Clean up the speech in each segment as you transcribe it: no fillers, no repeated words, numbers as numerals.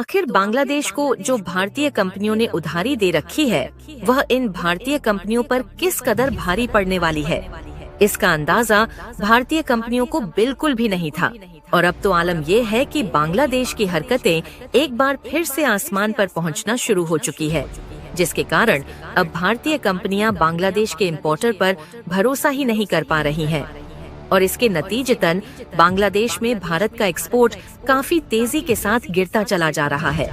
आखिर बांग्लादेश को जो भारतीय कंपनियों ने उधारी दे रखी है, वह इन भारतीय कंपनियों पर किस कदर भारी पड़ने वाली है, इसका अंदाजा भारतीय कंपनियों को बिल्कुल भी नहीं था। और अब तो आलम यह है कि बांग्लादेश की हरकतें एक बार फिर से आसमान पर पहुंचना शुरू हो चुकी है, जिसके कारण अब भारतीय कंपनियां बांग्लादेश के इम्पोर्टर पर भरोसा ही नहीं कर पा रही हैं। और इसके नतीजतन बांग्लादेश में भारत का एक्सपोर्ट काफी तेजी के साथ गिरता चला जा रहा है।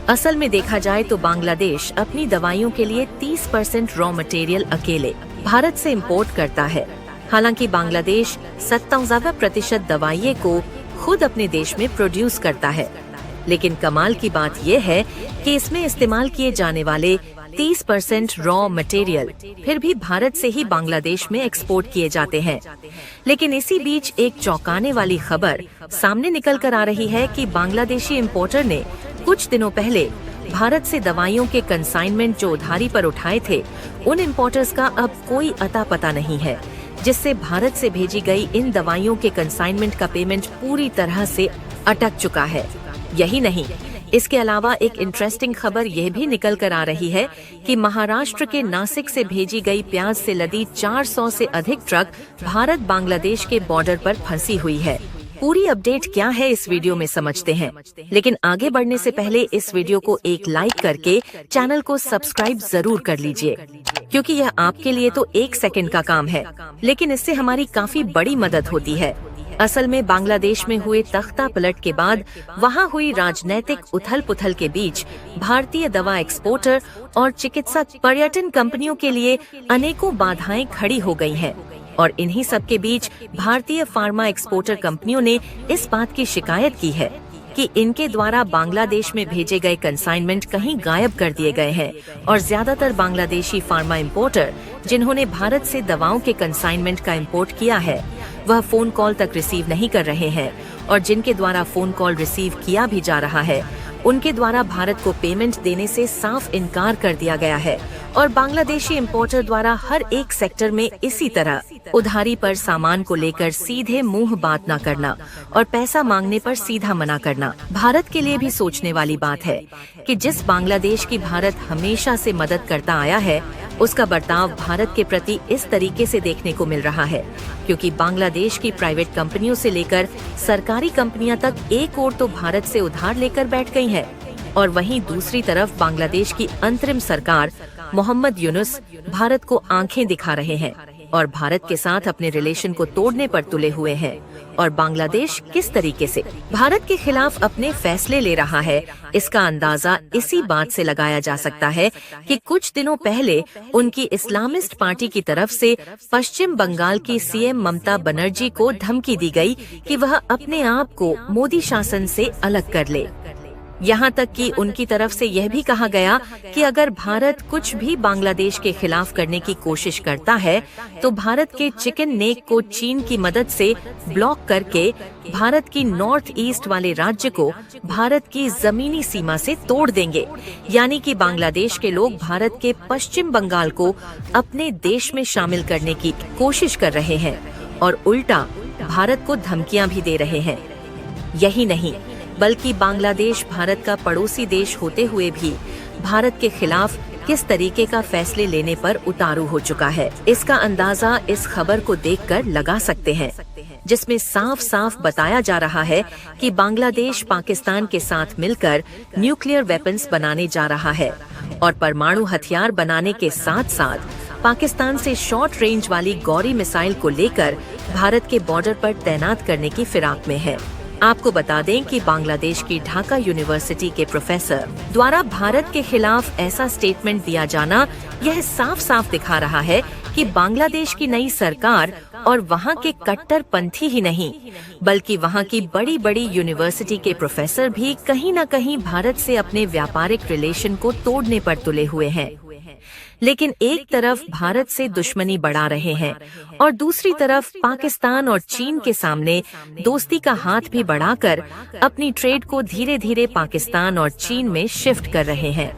असल में देखा जाए तो बांग्लादेश अपनी दवाइयों के लिए 30% रॉ मटेरियल अकेले भारत से इंपोर्ट करता है। हालांकि बांग्लादेश 57% दवाइयों को खुद अपने देश में प्रोड्यूस करता है, लेकिन कमाल की बात यह है कि इसमें इस्तेमाल किए जाने वाले 30% रॉ मटेरियल फिर भी भारत से ही बांग्लादेश में एक्सपोर्ट किए जाते हैं। लेकिन इसी बीच एक चौंकाने वाली खबर सामने निकल कर आ रही है कि बांग्लादेशी इंपोर्टर ने कुछ दिनों पहले भारत से दवाइयों के कंसाइनमेंट जो उधारी पर उठाए थे, उन इंपोर्टर्स का अब कोई अता पता नहीं है, जिससे भारत से भेजी गई इन दवाइयों के कंसाइनमेंट का पेमेंट पूरी तरह से अटक चुका है। यही नहीं, इसके अलावा एक इंटरेस्टिंग खबर यह भी निकल कर आ रही है कि महाराष्ट्र के नासिक से भेजी गई प्याज से लदी 400 से अधिक ट्रक भारत बांग्लादेश के बॉर्डर पर फंसी हुई है। पूरी अपडेट क्या है इस वीडियो में समझते हैं, लेकिन आगे बढ़ने से पहले इस वीडियो को एक लाइक करके चैनल को सब्सक्राइब जरूर कर लीजिए, क्योंकि यह आपके लिए तो 1 सेकंड का काम है, लेकिन इससे हमारी काफी बड़ी मदद होती है। असल में बांग्लादेश में हुए तख्ता पलट के बाद वहां हुई राजनैतिक उथल पुथल के बीच भारतीय दवा एक्सपोर्टर और चिकित्सा पर्यटन कंपनियों के लिए अनेकों बाधाएं खड़ी हो गई हैं। और इन्हीं सब के बीच भारतीय फार्मा एक्सपोर्टर कंपनियों ने इस बात की शिकायत की है कि इनके द्वारा बांग्लादेश में भेजे गए कंसाइनमेंट कहीं गायब कर दिए गए हैं, और ज्यादातर बांग्लादेशी फार्मा इंपोर्टर जिन्होंने भारत से दवाओं के कंसाइनमेंट का इंपोर्ट किया है, वह फोन कॉल तक रिसीव नहीं कर रहे हैं, और जिनके द्वारा फोन कॉल रिसीव किया भी जा रहा है, उनके द्वारा भारत को पेमेंट देने से साफ इनकार कर दिया गया है। और बांग्लादेशी इंपोर्टर द्वारा हर एक सेक्टर में इसी तरह उधारी पर सामान को लेकर सीधे मुंह बात न करना और पैसा मांगने पर सीधा मना करना भारत के लिए भी सोचने वाली बात है कि जिस बांग्लादेश की भारत हमेशा से मदद करता आया है, उसका बर्ताव भारत के प्रति इस तरीके से देखने को मिल रहा है, क्योंकि बांग्लादेश की प्राइवेट कंपनियों से लेकर सरकारी कंपनियां तक एक ओर तो भारत से उधार लेकर बैठ गई है, और वहीं दूसरी तरफ बांग्लादेश की अंतरिम सरकार मोहम्मद यूनुस भारत को आंखें दिखा रहे हैं और भारत के साथ अपने रिलेशन को तोड़ने पर तुले हुए हैं। और बांग्लादेश किस तरीके से भारत के खिलाफ अपने फैसले ले रहा है, इसका अंदाजा इसी बात से लगाया जा सकता है कि कुछ दिनों पहले उनकी इस्लामिस्ट पार्टी की तरफ से पश्चिम बंगाल की सीएम ममता बनर्जी को धमकी दी गई कि वह अपने आप को मोदी शासन से अलग कर ले। यहाँ तक कि उनकी तरफ से यह भी कहा गया कि अगर भारत कुछ भी बांग्लादेश के खिलाफ करने की कोशिश करता है, तो भारत के चिकन नेक को चीन की मदद से ब्लॉक करके भारत की नॉर्थ ईस्ट वाले राज्य को भारत की जमीनी सीमा से तोड़ देंगे। यानी कि बांग्लादेश के लोग भारत के पश्चिम बंगाल को अपने देश में शामिल करने की कोशिश कर रहे हैं और उल्टा भारत को धमकियां भी दे रहे हैं। यही नहीं, बल्कि बांग्लादेश भारत का पड़ोसी देश होते हुए भी भारत के खिलाफ किस तरीके का फैसले लेने पर उतारू हो चुका है, इसका अंदाजा इस खबर को देखकर लगा सकते हैं, जिसमें साफ साफ बताया जा रहा है कि बांग्लादेश पाकिस्तान के साथ मिलकर न्यूक्लियर वेपन्स बनाने जा रहा है और परमाणु हथियार बनाने के साथ साथ पाकिस्तान से शॉर्ट रेंज वाली गौरी मिसाइल को लेकर भारत के बॉर्डर पर तैनात करने की फिराक में है। आपको बता दें कि बांग्लादेश की ढाका यूनिवर्सिटी के प्रोफेसर द्वारा भारत के खिलाफ ऐसा स्टेटमेंट दिया जाना यह साफ साफ दिखा रहा है कि बांग्लादेश की नई सरकार और वहां के कट्टरपंथी ही नहीं, बल्कि वहां की बड़ी बड़ी यूनिवर्सिटी के प्रोफेसर भी कहीं न कहीं भारत से अपने व्यापारिक रिलेशन को तोड़ने पर तुले हुए हैं। लेकिन एक तरफ भारत से दुश्मनी बढ़ा रहे हैं और दूसरी तरफ पाकिस्तान और चीन के सामने दोस्ती का हाथ भी बढ़ाकर अपनी ट्रेड को धीरे धीरे पाकिस्तान और चीन में शिफ्ट कर रहे हैं।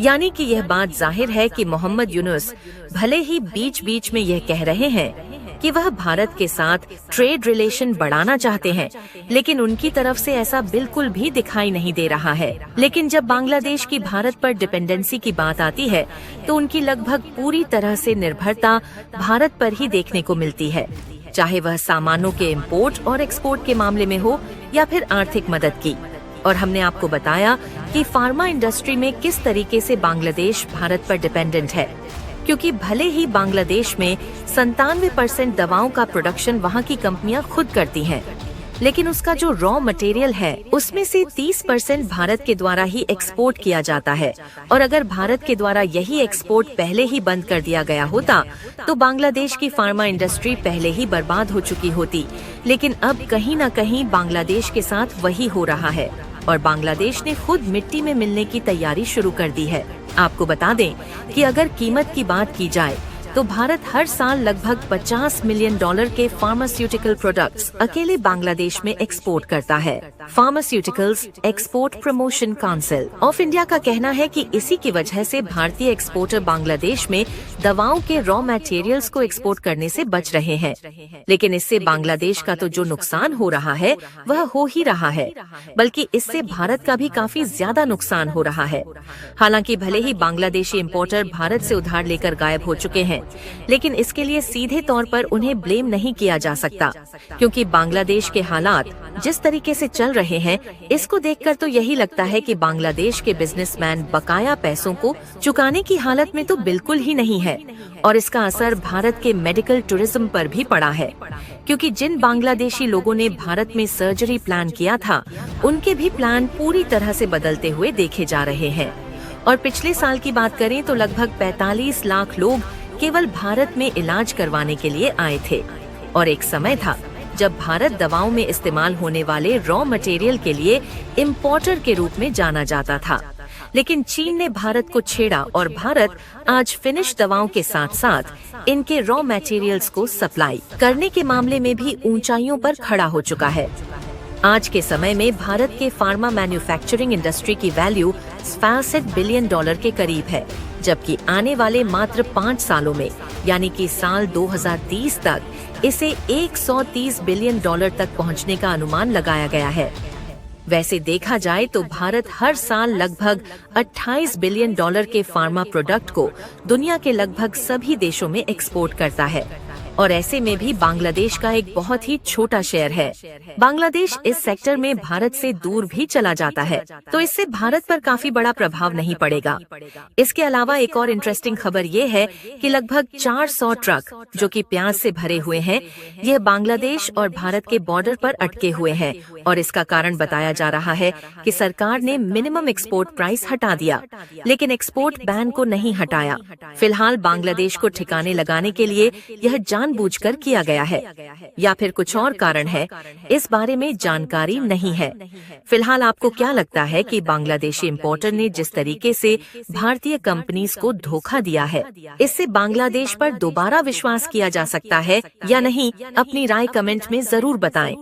यानी कि यह बात जाहिर है कि मोहम्मद यूनुस भले ही बीच बीच में यह कह रहे हैं कि वह भारत के साथ ट्रेड रिलेशन बढ़ाना चाहते हैं, लेकिन उनकी तरफ से ऐसा बिल्कुल भी दिखाई नहीं दे रहा है। लेकिन जब बांग्लादेश की भारत पर डिपेंडेंसी की बात आती है तो उनकी लगभग पूरी तरह से निर्भरता भारत पर ही देखने को मिलती है, चाहे वह सामानों के इंपोर्ट और एक्सपोर्ट के मामले में हो या फिर आर्थिक मदद की। और हमने आपको बताया कि फार्मा इंडस्ट्री में किस तरीके से बांग्लादेश भारत पर डिपेंडेंट है, क्योंकि भले ही बांग्लादेश में 97% दवाओं का प्रोडक्शन वहाँ की कंपनियां खुद करती हैं, लेकिन उसका जो रॉ मटेरियल है उसमें से 30% भारत के द्वारा ही एक्सपोर्ट किया जाता है। और अगर भारत के द्वारा यही एक्सपोर्ट पहले ही बंद कर दिया गया होता तो बांग्लादेश की फार्मा इंडस्ट्री पहले ही बर्बाद हो चुकी होती। लेकिन अब कहीं न कहीं बांग्लादेश के साथ वही हो रहा है और बांग्लादेश ने खुद मिट्टी में मिलने की तैयारी शुरू कर दी है। आपको बता दें कि अगर कीमत की बात की जाए तो भारत हर साल लगभग $50 मिलियन के फार्मास्यूटिकल प्रोडक्ट्स अकेले बांग्लादेश में एक्सपोर्ट करता है। Pharmaceuticals export promotion council of India का कहना है कि इसी की वजह से भारतीय एक्सपोर्टर बांग्लादेश में दवाओं के रॉ मटेरियल्स को एक्सपोर्ट करने से बच रहे हैं। लेकिन इससे बांग्लादेश का तो जो नुकसान हो रहा है वह हो ही रहा है, बल्कि इससे भारत का भी काफी ज्यादा नुकसान हो रहा है। हालांकि भले ही बांग्लादेशी इम्पोर्टर भारत से उधार लेकर गायब हो चुके हैं, लेकिन इसके लिए सीधे तौर पर उन्हें ब्लेम नहीं किया जा सकता, क्योंकि बांग्लादेश के हालात जिस तरीके से चल रहे हैं इसको देखकर तो यही लगता है कि बांग्लादेश के बिजनेसमैन बकाया पैसों को चुकाने की हालत में तो बिल्कुल ही नहीं है। और इसका असर भारत के मेडिकल टूरिज्म पर भी पड़ा है, क्योंकि जिन बांग्लादेशी लोगों ने भारत में सर्जरी प्लान किया था उनके भी प्लान पूरी तरह से बदलते हुए देखे जा रहे हैं। और पिछले साल की बात करें तो लगभग 45 लाख लोग केवल भारत में इलाज करवाने के लिए आए थे। और एक समय था जब भारत दवाओं में इस्तेमाल होने वाले रॉ मटेरियल के लिए इम्पोर्टर के रूप में जाना जाता था। लेकिन चीन ने भारत को छेड़ा और भारत आज फिनिश दवाओं के साथ साथ इनके रॉ मटेरियल्स को सप्लाई करने के मामले में भी ऊंचाइयों पर खड़ा हो चुका है। आज के समय में भारत के फार्मा मैन्युफैक्चरिंग इंडस्ट्री की वैल्यू $65 बिलियन के करीब है, जबकि आने वाले मात्र 5 सालों में यानी कि साल 2030 तक इसे $130 बिलियन तक पहुंचने का अनुमान लगाया गया है। वैसे देखा जाए तो भारत हर साल लगभग $28 बिलियन के फार्मा प्रोडक्ट को दुनिया के लगभग सभी देशों में एक्सपोर्ट करता है, और ऐसे में भी बांग्लादेश का एक बहुत ही छोटा शेयर है। बांग्लादेश इस सेक्टर में भारत से दूर भी चला जाता है, तो इससे भारत पर काफी बड़ा प्रभाव नहीं पड़ेगा। इसके अलावा एक और इंटरेस्टिंग खबर ये है कि लगभग 400 ट्रक जो कि प्याज से भरे हुए हैं, यह बांग्लादेश और भारत के बॉर्डर पर अटके हुए हैं। और इसका कारण बताया जा रहा है कि सरकार ने मिनिमम एक्सपोर्ट प्राइस हटा दिया, लेकिन एक्सपोर्ट बैन को नहीं हटाया। फिलहाल बांग्लादेश को ठिकाने लगाने के लिए यह जानबूझकर किया गया है या फिर कुछ और कारण है, इस बारे में जानकारी नहीं है। फिलहाल आपको क्या लगता है कि बांग्लादेशी इम्पोर्टर ने जिस तरीके से भारतीय कंपनीज को धोखा दिया है, इससे बांग्लादेश पर दोबारा विश्वास किया जा सकता है या नहीं? अपनी राय कमेंट में जरूर बताएं।